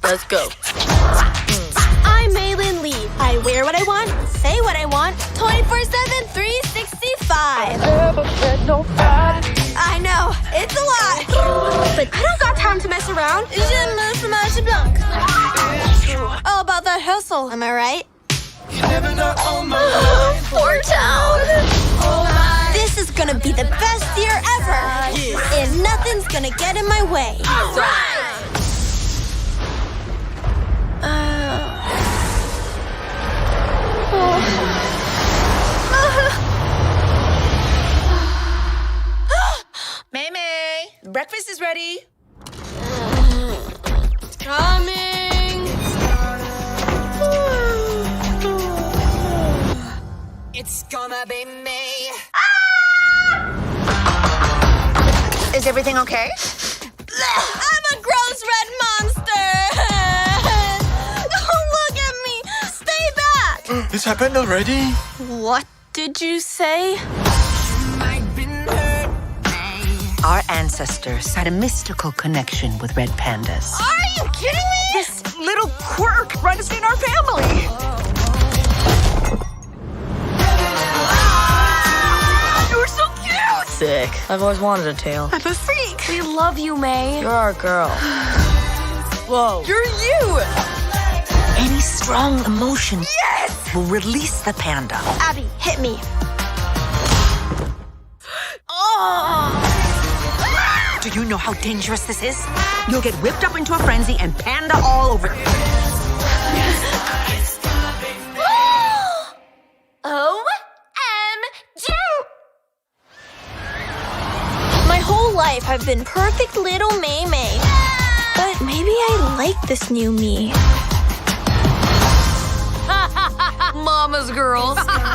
Let's go. I'm Maylin Lee. I wear what I want, say what I want, 24/7, 365. I know, it's a lot. But I don't got time to mess around. Je me fromage blanc. All about that hustle, am I right? Poor town. This is gonna be the best year ever. And nothing's gonna get in my way. May, breakfast is ready. Coming. It's gonna be me. Is everything okay? I'm a gross red monster. Don't look at me. Stay back. It's happened already? What did you say? Our ancestors had a mystical connection with red pandas. Are you kidding me? This little quirk runs in our family. You're so cute. Sick. I've always wanted a tail. I'm a freak. We love you, May. You're our girl. Whoa. You're you. Any strong emotion will release the panda. Abby, hit me. Do you know how dangerous this is? You'll get whipped up into a frenzy and panda all over. OMG! My whole life I've been perfect little May May. But maybe I like this new me. Mama's girls. Stop!